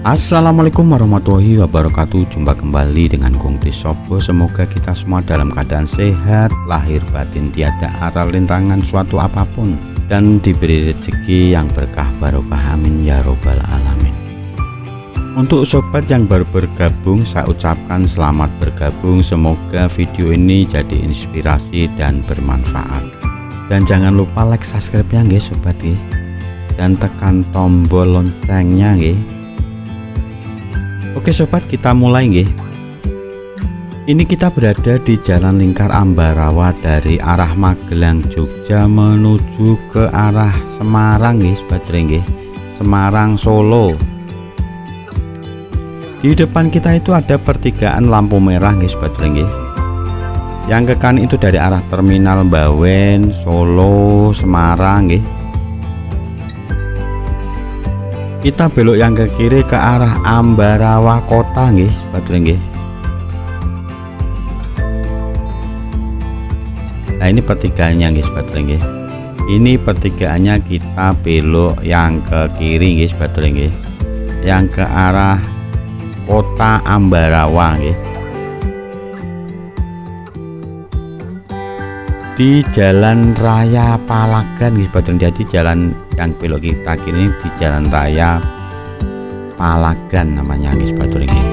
Assalamualaikum warahmatullahi wabarakatuh. Jumpa kembali dengan Kong Trisobo. Semoga kita semua dalam keadaan sehat, lahir batin tiada aral rintangan suatu apapun, dan diberi rezeki yang berkah barokah, amin ya robbal alamin. Untuk sobat yang baru bergabung, saya ucapkan selamat bergabung. Semoga video ini jadi inspirasi dan bermanfaat. Dan jangan lupa like, subscribe-nya guys sobat ya, dan tekan tombol loncengnya ya. Oke sobat, kita mulai nggih. Ini kita berada di Jalan Lingkar Ambarawa dari arah Magelang Jogja menuju ke arah Semarang nggih sobat nggih. Semarang Solo. Di depan kita itu ada pertigaan lampu merah nggih sobat nggih. Yang ke kanan itu dari arah Terminal Bawen, Solo, Semarang nggih. Kita belok yang ke kiri ke arah Ambarawa Kota nggih sobat nggih. Nah ini pertigaannya nggih sobat nggih. Ini pertigaannya kita belok yang ke kiri nggih sobat nggih. Yang ke arah Kota Ambarawa nggih. Di Jalan Raya Palagan nggih sobat. Jadi jalan yang belok kita kini di Jalan Raya Palagan namanya nggih sobat nggih.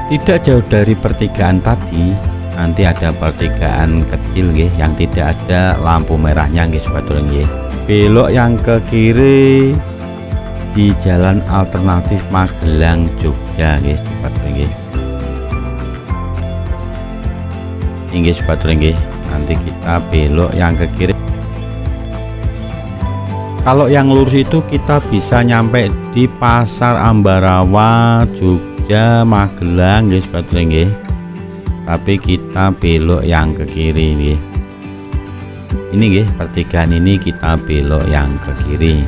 Tidak jauh dari pertigaan tadi nanti ada pertigaan kecil nggih yang tidak ada lampu merahnya nggih sobat nggih. Belok yang ke kiri di jalan alternatif Magelang Jogja nggih sobat nggih. Ini sobat nggih, nanti kita belok yang ke kiri. Kalau yang lurus itu kita bisa nyampe di Pasar Ambarawa Jogja Magelang nggih sobat nggih. Tapi kita belok yang ke kiri nggih. Ini nggih pertigaan ini kita belok yang ke kiri.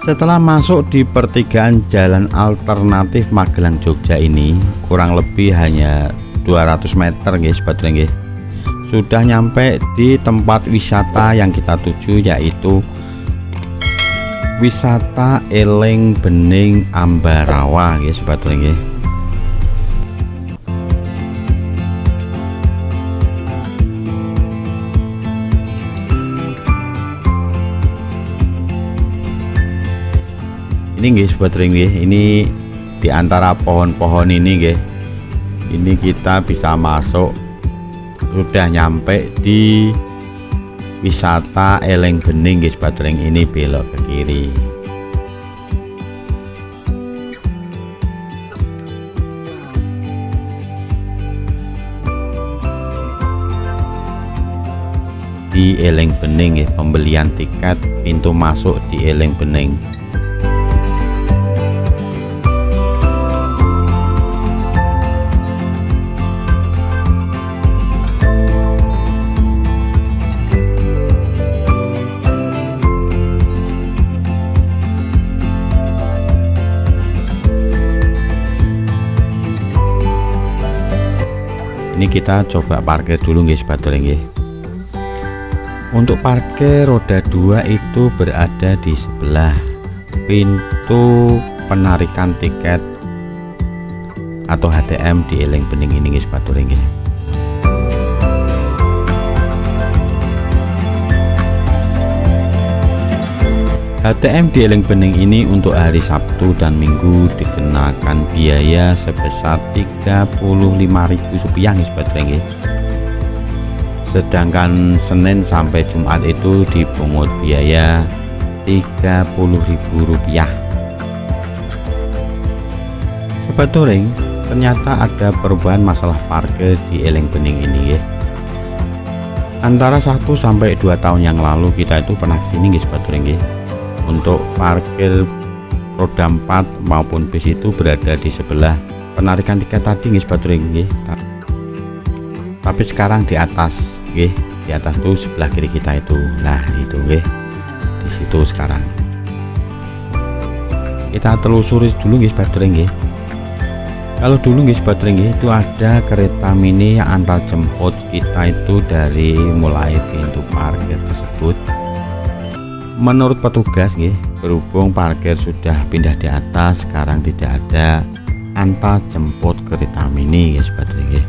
Setelah masuk di pertigaan jalan alternatif Magelang Jogja ini, kurang lebih hanya 200 meter guys sobat nggih, sudah nyampe di tempat wisata yang kita tuju, yaitu wisata Eling Bening Ambarawa guys sobat nggih. Ini guys sobat nggih, ini di antara pohon-pohon ini nggih. Ini kita bisa masuk, sudah nyampe di wisata Eling Bening guys sobat nggih. Ini belok ke kiri. Di Eling Bening nggih, pembelian tiket pintu masuk di Eling Bening. Ini kita coba parkir dulu guys sobat nggih. Untuk parkir roda 2 itu berada di sebelah pintu penarikan tiket atau HTM di Eling Bening ini guys sobat nggih. HTM di Eling Bening ini untuk hari Sabtu dan Minggu dikenakan biaya sebesar Rp35.000 sobat nggih. Sedangkan Senin sampai Jumat itu dipungut biaya Rp30.000. Sobat touring, ternyata ada perubahan masalah parkir di Eling Bening ini ya. Antara 1 sampai 2 tahun yang lalu kita itu pernah kesini guys sobat touring ya. Untuk parkir roda 4 maupun bis itu berada di sebelah penarikan tiket tadi nggih sobat nggih. Tapi sekarang di atas nggih, di atas tuh sebelah kiri kita itu. Nah itu nggih, di situ sekarang kita telusuri dulu guys baterai nggih. Kalau dulu guys baterai nggih itu ada kereta mini yang antar jemput kita itu dari mulai pintu parkir tersebut. Menurut petugas nggih, berhubung parkir sudah pindah di atas, sekarang tidak ada antar jemput kereta mini guys baterai nggih.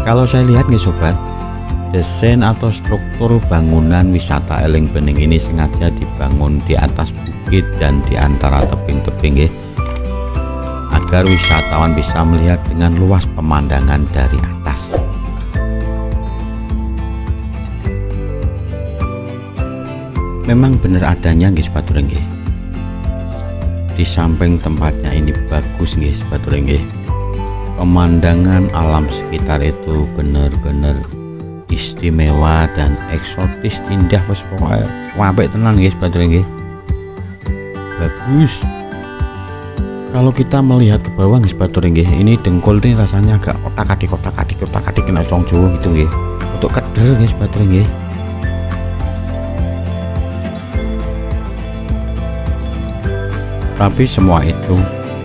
Kalau saya lihat nih sobat, desain atau struktur bangunan wisata Eling Bening ini sengaja dibangun di atas bukit dan di antara tebing-tebing agar wisatawan bisa melihat dengan luas pemandangan dari atas. Memang benar adanya guys batureng nggih. Di samping tempatnya ini bagus guys batureng nggih. Pemandangan alam sekitar itu benar-benar istimewa dan eksotis, indah, wes pokoknya wapik tenan guys batureng nggih. Bagus. Kalau kita melihat ke bawah guys batureng nggih, ini dengkul ini rasanya agak otak-atik kena cong Jawa gitu nggih. Untuk keder guys batureng nggih. Tapi semua itu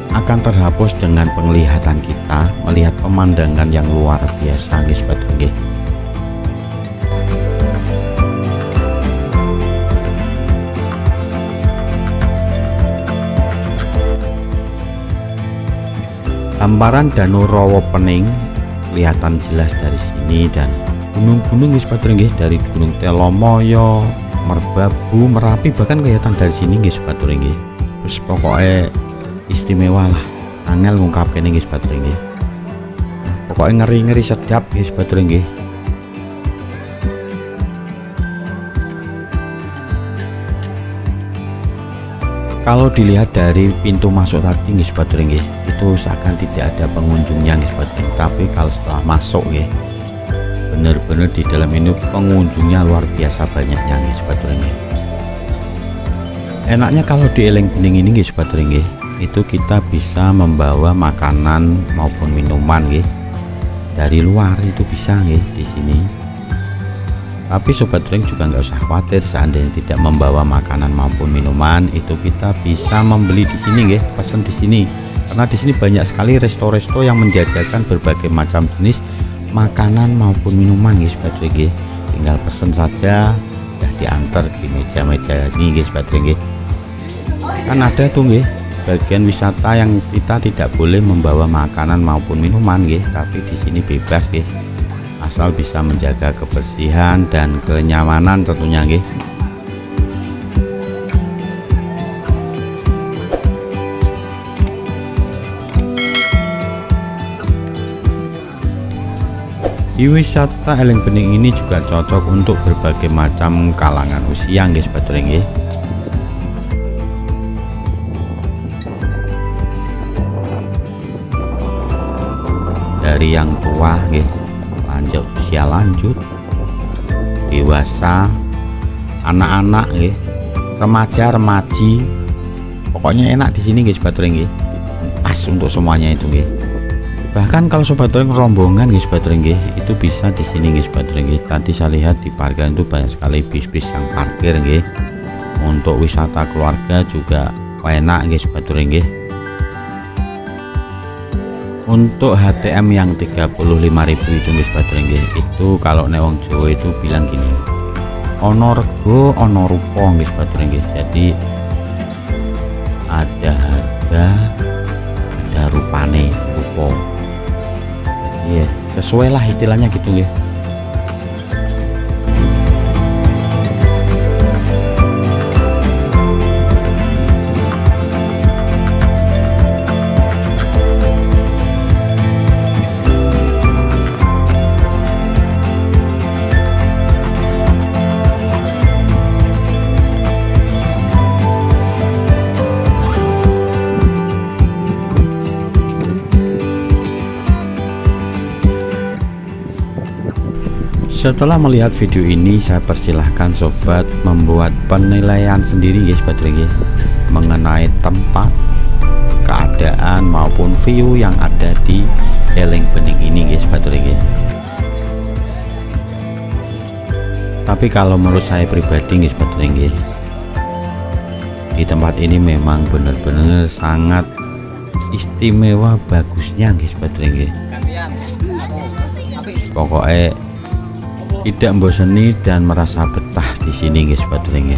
akan terhapus dengan penglihatan kita melihat pemandangan yang luar biasa guys batureng nggih. Hamparan Danau Rawa Pening kelihatan jelas dari sini, dan gunung-gunung guys batureng nggih, dari Gunung Telomoyo, Merbabu, Merapi bahkan kelihatan dari sini guys batureng nggih. Terus pokoknya istimewa lah, angel ngungkapkeun guys batureng nggih. Pokoknya ngeri-ngeri sedap guys batureng nggih. Kalau dilihat dari pintu masuk tadi guys batureng nggih, itu seakan tidak ada pengunjungnya guys batureng. Tapi kalau setelah masuk nggih, bener-bener di dalam ini pengunjungnya luar biasa banyaknya guys batureng nggih. Enaknya kalau di Eling Bening ini guys batureng nggih, itu kita bisa membawa makanan maupun minuman nggih dari luar, itu bisa nggih di sini. Tapi sobat ring juga nggak usah khawatir seandainya tidak membawa makanan maupun minuman, itu kita bisa membeli di sini nggih, pesan di sini. Karena di sini banyak sekali resto-resto yang menjajakan berbagai macam jenis makanan maupun minuman guys sobat ring nggih. Tinggal pesan saja, udah diantar di meja-meja ini guys sobat ring nggih. Kan ada tuh nggih bagian wisata yang kita tidak boleh membawa makanan maupun minuman nggih, tapi di sini bebas nggih, asal bisa menjaga kebersihan dan kenyamanan tentunya nggih. Di wisata Eling Bening ini juga cocok untuk berbagai macam kalangan usia guys sobat ring nggih. Dari yang tua nggih, lanjut usia lanjut, dewasa, anak-anak nggih, remaja, remaji, pokoknya enak di sini guys sobat ring nggih. Pas untuk semuanya itu nggih. Bahkan kalau sobat ring rombongan guys sobat ring nggih, itu bisa di sini guys sobat ring nggih. Tadi saya lihat di parkiran itu banyak sekali bis-bis yang parkir nggih. Untuk wisata keluarga juga enak guys sobat ring nggih. Untuk HTM yang 35.000 itu guys sobat ring nggih, itu kalau nek wong Jawa itu bilang gini, ono rego ono rupa guys sobat ring nggih. Jadi ada harga, ada rupane, rupa. Jadi ya sesuai lah istilahnya gitu nggih. Setelah melihat video ini, saya persilahkan sobat membuat penilaian sendiri guys baterai mengenai tempat, keadaan maupun view yang ada di Eling Bening ini guys baterai. Tapi kalau menurut saya pribadi guys baterai, di tempat ini memang benar-benar sangat istimewa bagusnya guys baterai. Pokoknya tidak memboseni dan merasa betah di sini guys baterai.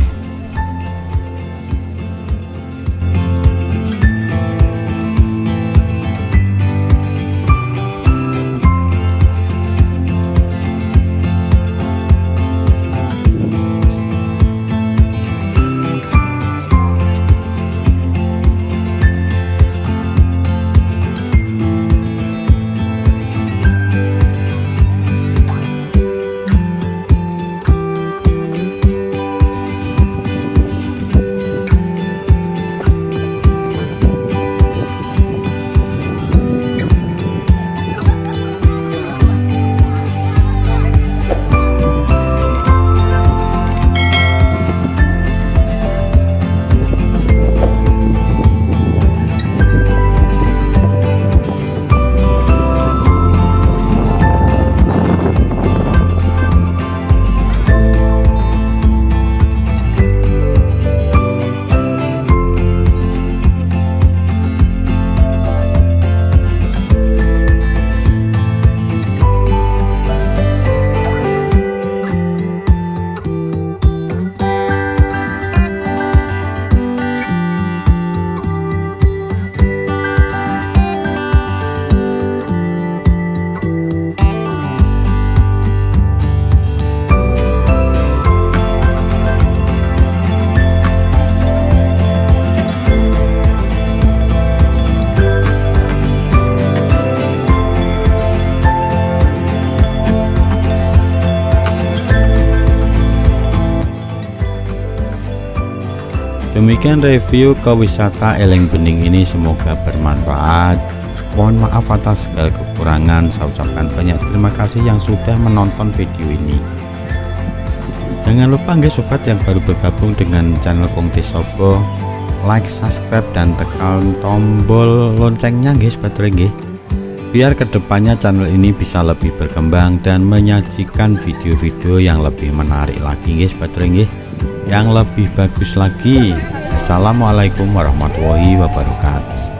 Demikian review ke wisata Eling Bening ini, semoga bermanfaat. Mohon maaf atas segala kekurangan. Saya ucapkan banyak terima kasih yang sudah menonton video ini. Jangan lupa guys sobat yang baru bergabung dengan channel Kong Desopo, like, subscribe dan tekan tombol loncengnya guys baterai, biar kedepannya channel ini bisa lebih berkembang dan menyajikan video-video yang lebih menarik lagi guys baterai, yang lebih bagus lagi. Assalamualaikum warahmatullahi wabarakatuh.